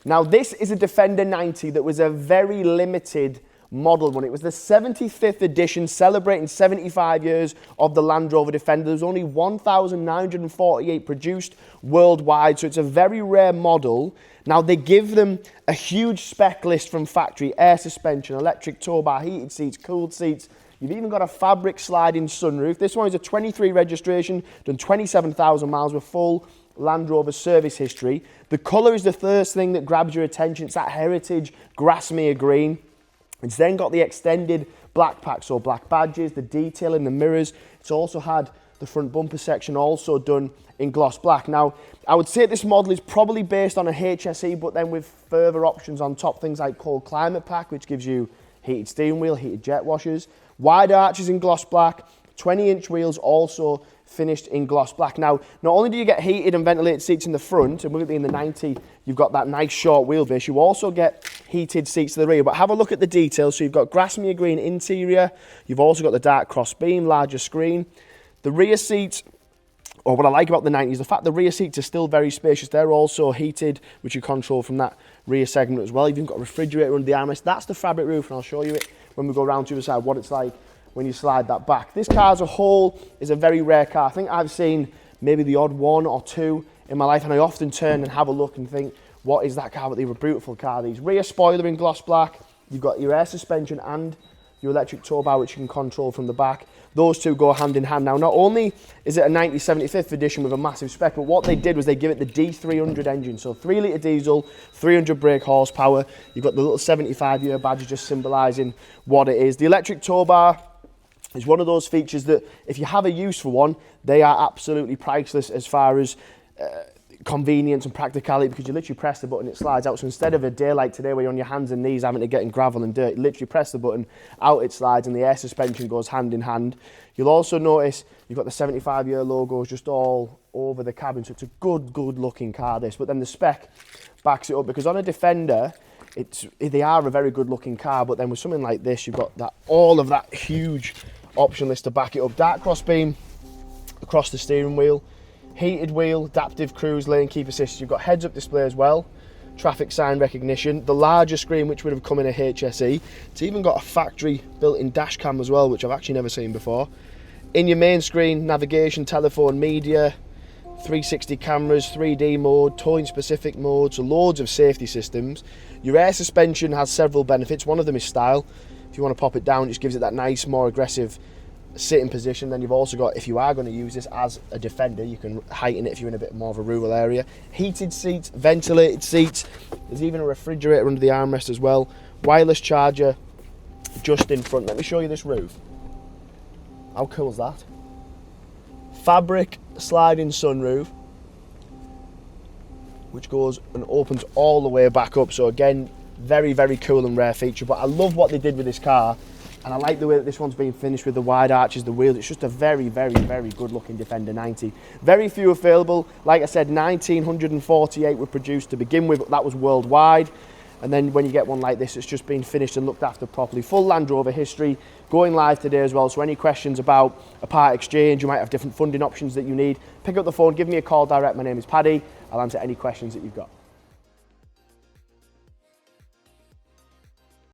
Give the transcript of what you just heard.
Now this is a Defender 90 that was a very limited model one. It was the 75th edition, celebrating 75 years of the Land Rover Defender. There's only 1,948 produced worldwide, so it's a very rare model. Now they give them a huge spec list from factory: air suspension, electric Towbar, heated seats, cooled seats. You've even got a fabric sliding sunroof. This one is a 23 registration, done 27,000 miles with full Land Rover service history. The colour is the first thing that grabs your attention. It's that heritage Grasmere green. It's then got the extended black pack, so black badges, the detail in the mirrors. It's also had the front bumper section also done in gloss black. Now, I would say this model is probably based on a HSE, but then with further options on top, things like cold climate pack, which gives you heated steering wheel, heated jet washers, wide arches in gloss black, 20-inch wheels also finished in gloss black. Now, not only do you get heated and ventilated seats in the front, and with it being the 90, you've got that nice short wheelbase, you also get heated seats to the rear. But have a look at the details. So you've got Grasmere green interior, you've also got the dark cross beam, larger screen. The rear seats, or what I like about the 90 is the fact the rear seats are still very spacious. They're also heated, which you control from that rear segment as well. You've even got a refrigerator under the armrest. That's the fabric roof, and I'll show you it when we go around to the side, what it's like when you slide that back. This car as a whole is a very rare car. I think I've seen maybe the odd one or two in my life, and I often turn and have a look and think, what is that car? But they were a beautiful car. These rear spoiler in gloss black. You've got your air suspension and your electric Towbar, which you can control from the back. Those two go hand in hand. Now, not only is it a 75th edition with a massive spec, but what they did was they give it the D300 engine. So 3-litre diesel, 300 brake horsepower. You've got the little 75-year badge just symbolising what it is. The electric Towbar is one of those features that if you have a use for one, they are absolutely priceless as far as convenience and practicality, because you literally press the button, it slides out. So instead of a day like today where you're on your hands and knees having to get in gravel and dirt, you literally press the button, out it slides, and the air suspension goes hand in hand. You'll also notice you've got the 75-year logos just all over the cabin, so it's a good looking car this. But then the spec backs it up, because on a Defender, they are a very good looking car, but then with something like this, you've got that all of that huge option list to back it up. Dark cross beam across the steering wheel, heated wheel, adaptive cruise lane, keep assist. You've got heads up display as well, traffic sign recognition, the larger screen which would have come in a HSE. It's even got a factory built-in dash cam as well, which I've actually never seen before. In your main screen, navigation, telephone, media, 360 cameras, 3D mode, towing specific modes, so loads of safety systems. Your air suspension has several benefits. One of them is style. If you want to pop it down, it just gives it that nice, more aggressive sitting position. Then you've also got, if you are going to use this as a Defender, you can heighten it if you're in a bit more of a rural area. Heated seats, ventilated seats. There's even a refrigerator under the armrest as well. Wireless charger just in front. Let me show you this roof. How cool is that? Fabric sliding sunroof, which goes and opens all the way back up. So again, very cool and rare feature. But I love what they did with this car, and I like the way that this one's been finished with the wide arches, the wheels. It's just a very good looking Defender 90. Very few available. Like I said, 1,948 were produced to begin with, but that was worldwide. And then when you get one like this, it's just been finished and looked after properly. Full Land Rover history, going live today as well. So any questions about a part exchange, you might have different funding options that you need, pick up the phone, give me a call direct. My name is Paddy. I'll answer any questions that you've got.